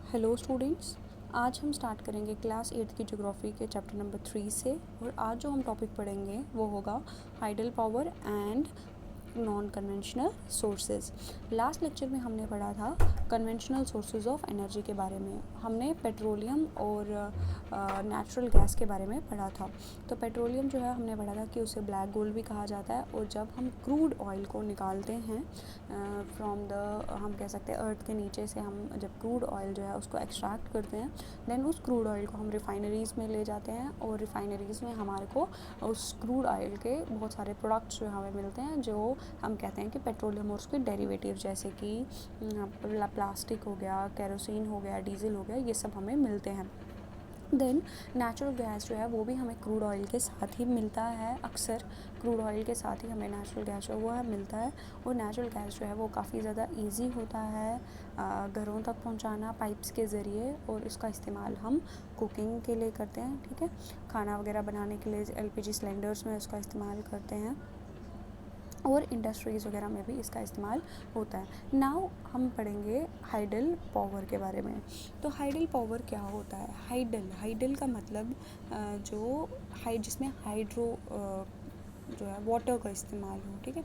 Hello students. आज हम start करेंगे क्लास 8 की ज्योग्राफी के चैप्टर नंबर 3 से। और आज जो हम टॉपिक पढ़ेंगे वो होगा hydel power and non conventional sources. Last lecture में हमने पढ़ा था कन्वेंशनल सोर्सेज ऑफ एनर्जी के बारे में। हमने पेट्रोलियम और नेचुरल गैस के बारे में पढ़ा था। तो पेट्रोलियम जो है हमने पढ़ा था कि उसे ब्लैक गोल्ड भी कहा जाता है। और जब हम क्रूड ऑयल को निकालते हैं फ्रॉम द, हम कह सकते हैं अर्थ के नीचे से, हम जब क्रूड ऑयल जो है उसको एक्सट्रैक्ट करते हैं, देन उस क्रूड ऑयल को हम रिफाइनरीज़ में ले जाते हैं। और रिफाइनरीज़ में हमारे को उस क्रूड ऑयल के बहुत सारे प्रोडक्ट्स जो हमें मिलते हैं, जो हम कहते हैं कि पेट्रोलियम और उसके डेरिवेटिव, जैसे कि प्लास्टिक हो गया, केरोसिन हो गया, डीजल हो गया, ये सब हमें मिलते हैं। देन नेचुरल गैस जो है वो भी हमें क्रूड ऑयल के साथ ही मिलता है। अक्सर क्रूड ऑयल के साथ ही हमें नेचुरल गैस जो है वो है मिलता है। और नेचुरल गैस जो है वो काफ़ी ज़्यादा इजी होता है घरों तक पहुंचाना पाइप्स के ज़रिए। और इसका इस्तेमाल हम कुकिंग के लिए करते हैं, ठीक है। खाना वगैरह बनाने के लिए एलपीजी सिलेंडर्स में इसका इस्तेमाल करते हैं, और इंडस्ट्रीज़ वगैरह में भी इसका इस्तेमाल होता है। नाउ हम पढ़ेंगे हाइडल पावर के बारे में। तो हाइडल पावर क्या होता है? हाइडल का मतलब जिसमें हाइड्रो जो है वाटर का इस्तेमाल हो, ठीक है।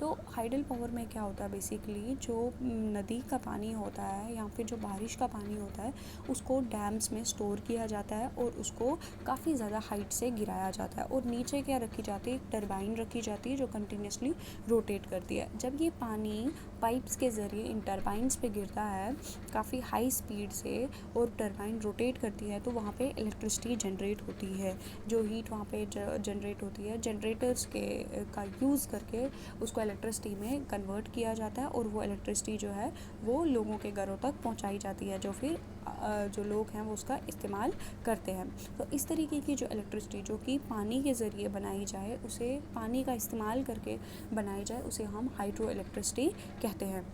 तो हाइडल पावर में क्या होता है, बेसिकली जो नदी का पानी होता है या फिर जो बारिश का पानी होता है, उसको डैम्स में स्टोर किया जाता है और उसको काफ़ी ज़्यादा हाइट से गिराया जाता है। और नीचे क्या रखी जाती है, एक टरबाइन रखी जाती है जो कंटिन्यूसली रोटेट करती है। जब ये पानी पाइप्स के ज़रिए इन टरबाइंस पे गिरता है काफ़ी हाई स्पीड से, और टरबाइन रोटेट करती है, तो वहाँ पे इलेक्ट्रिसिटी जनरेट होती है। जो हीट वहाँ पे जनरेट होती है, जनरेटर्स का यूज़ करके उसको इलेक्ट्रिसिटी में कन्वर्ट किया जाता है। और वो इलेक्ट्रिसिटी जो है वो लोगों के घरों तक पहुँचाई जाती है, जो फिर जो लोग हैं वो उसका इस्तेमाल करते हैं। तो इस तरीके की जो इलेक्ट्रिसिटी जो कि पानी के ज़रिए बनाई जाए, उसे पानी का इस्तेमाल करके बनाई जाए, उसे हम हाइड्रो इलेक्ट्रिसिटी कहते हैं।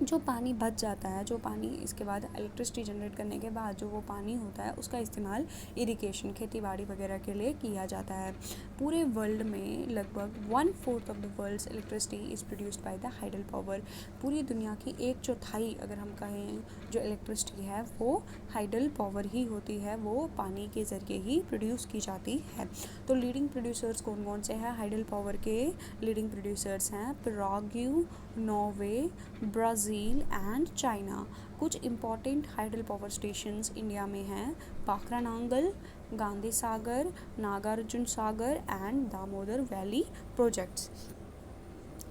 जो पानी बच जाता है, जो पानी इसके बाद इलेक्ट्रिसिटी जनरेट करने के बाद जो वो पानी होता है, उसका इस्तेमाल इरिगेशन, खेती बाड़ी वगैरह के लिए किया जाता है। पूरे वर्ल्ड में लगभग 1/4 of the world's electricity is produced by the hydel power. पूरी दुनिया की 1/4 अगर हम कहें जो इलेक्ट्रिसिटी है वो हाइडल पावर ही होती है, वो पानी के ज़रिए ही प्रोड्यूस की जाती है। तो लीडिंग प्रोड्यूसर्स कौन कौन से हैं हाइडल पावर के? लीडिंग प्रोड्यूसर्स हैं Paraguay, Norway, Brazil and China. कुछ important hydel power stations India में हैं Bhakra Nangal, Gandhi Sagar, Nagarjuna Sagar and Damodar valley projects.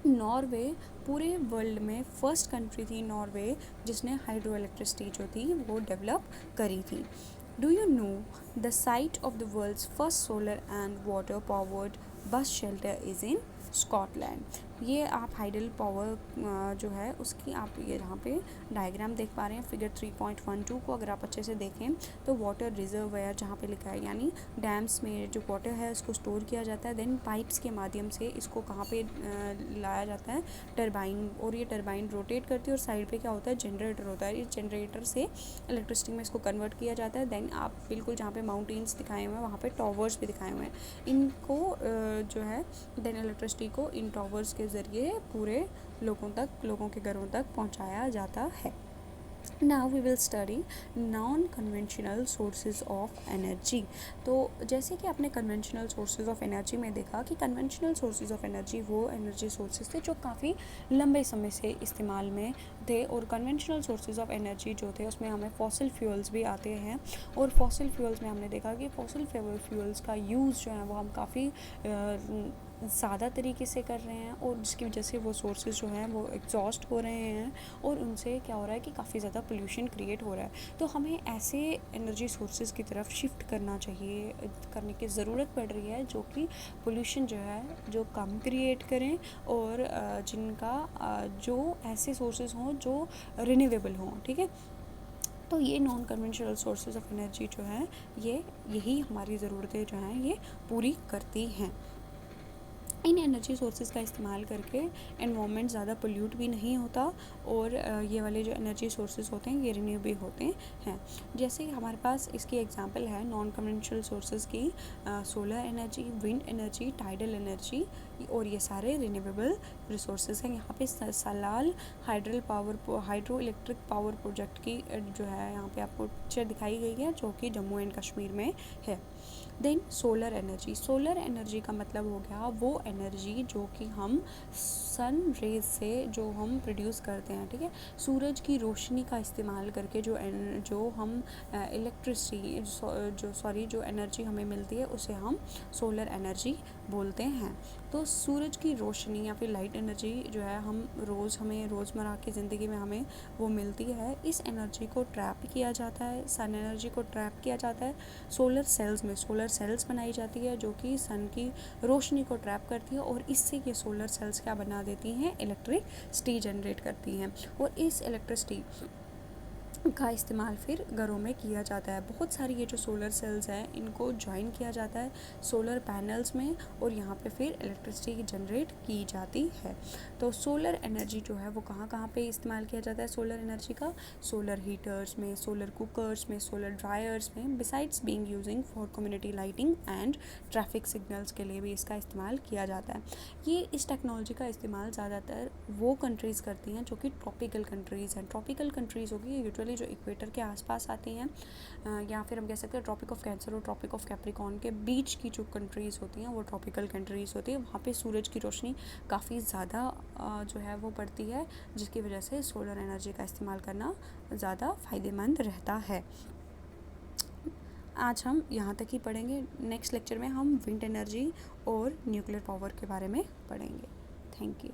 Norway पूरे वर्ल्ड में फर्स्ट कंट्री थी नॉर्वे जिसने हाइड्रो इलेक्ट्रिसिटी जो थी वो डेवलप करी थी। Do you know the site of the world's first solar and water powered bus shelter is in Scotland. ये आप हाइडल पावर जो है उसकी आप ये यहाँ पे डायग्राम देख पा रहे हैं फिगर 3.12 को। अगर आप अच्छे से देखें तो वाटर रिजर्वायर जहाँ पे लिखा है, यानी डैम्स में जो वाटर है उसको स्टोर किया जाता है। देन पाइप्स के माध्यम से इसको कहाँ पे लाया जाता है, टरबाइन। और ये टरबाइन रोटेट करती है, और साइड पे क्या होता है, जनरेटर होता है। इस जनरेटर से इलेक्ट्रिसिटी में इसको कन्वर्ट किया जाता है। देन आप बिल्कुल जहाँ पे माउंटेन्स दिखाए हुए हैं वहाँ पे टॉवर्स भी दिखाए हुए हैं। इनको जो है देन इलेक्ट्रिसिटी को इन टॉवर्स के ज़रिए पूरे लोगों के घरों तक पहुंचाया जाता है। Now we will study non-conventional sources of energy। तो जैसे कि आपने conventional sources of energy में देखा कि conventional sources of energy वो energy sources थे जो काफ़ी लंबे समय से इस्तेमाल में थे। और conventional sources of energy जो थे उसमें हमें fossil fuels भी आते हैं। और fossil fuels में हमने देखा कि fossil fuels का यूज़ जो है वो हम काफ़ी ज़्यादा तरीके से कर रहे हैं, और जिसकी वजह से वो सोर्सेज जो हैं वो एग्जॉस्ट हो रहे हैं, और उनसे क्या हो रहा है कि काफ़ी ज़्यादा पोल्यूशन क्रिएट हो रहा है। तो हमें ऐसे एनर्जी सोर्सेज की तरफ शिफ्ट करना करने की ज़रूरत पड़ रही है जो कि पोल्यूशन जो है जो कम क्रिएट करें, और जो ऐसे सोर्सेज हों जो रिन्यूएबल हों, ठीक है। तो ये non conventional sources of energy जो है यही हमारी ज़रूरतें जो हैं ये पूरी करती हैं। इन एनर्जी सोर्सेज का इस्तेमाल करके एनवायरनमेंट ज़्यादा पोल्यूट भी नहीं होता, और ये वाले जो एनर्जी सोर्सेज होते हैं ये रिन्यूएबल होते हैं। जैसे हमारे पास इसकी एग्जांपल है नॉन कन्वेंशनल सोर्सेज की, solar energy, wind energy, tidal energy, और ये सारे रिन्यूएबल रिसोर्सेज हैं। यहाँ पे Salal hydro electric power project की जो है यहाँ पे आपको पिक्चर दिखाई गई है, जो कि जम्मू एंड कश्मीर में है। देन सोलर एनर्जी का मतलब हो गया वो एनर्जी जो कि हम सन रेज से जो हम प्रोड्यूस करते हैं, ठीक है। सूरज की रोशनी का इस्तेमाल करके जो हम इलेक्ट्रिसिटी जो एनर्जी हमें मिलती है उसे हम सोलर एनर्जी बोलते हैं। तो सूरज की रोशनी या फिर लाइट एनर्जी जो है हमें रोज़मर्रा की ज़िंदगी में हमें वो मिलती है। इस एनर्जी को ट्रैप किया जाता है, सन एनर्जी को ट्रैप किया जाता है सोलर सेल्स में। सोलर सेल्स बनाई जाती है जो कि सन की रोशनी को ट्रैप करती है, और इससे ये सोलर सेल्स क्या बना देती हैं, इलेक्ट्रिसिटी जनरेट करती हैं। और इस इलेक्ट्रिसिटी का इस्तेमाल फिर घरों में किया जाता है। बहुत सारी ये जो सोलर सेल्स हैं इनको जॉइन किया जाता है सोलर पैनल्स में, और यहाँ पे फिर इलेक्ट्रिसिटी जनरेट की जाती है। तो सोलर एनर्जी जो है वो कहाँ कहाँ पे इस्तेमाल किया जाता है सोलर एनर्जी का, सोलर हीटर्स में, सोलर कुकर्स में, सोलर ड्रायर्स में, besides being using for community lighting and traffic signals के लिए भी इसका इस्तेमाल किया जाता है। ये इस टेक्नोलॉजी का इस्तेमाल ज़्यादातर वो कंट्रीज़ करती हैं जो कि ट्रॉपिकल कंट्रीज़ हैं। ट्रॉपिकल कंट्रीज़ होगी यूजुअली जो इक्वेटर के आसपास आती हैं, या फिर हम कह सकते हैं ट्रॉपिक ऑफ कैंसर और ट्रॉपिक ऑफ कैप्रिकॉर्न के बीच की जो कंट्रीज़ होती हैं वो ट्रॉपिकल कंट्रीज़ होती है। वहाँ पे सूरज की रोशनी काफ़ी ज़्यादा जो है वो पड़ती है, जिसकी वजह से सोलर एनर्जी का इस्तेमाल करना ज़्यादा फ़ायदेमंद रहता है। आज हम यहाँ तक ही पढ़ेंगे। नेक्स्ट लेक्चर में हम विंड एनर्जी और न्यूक्लियर पावर के बारे में पढ़ेंगे। Thank you.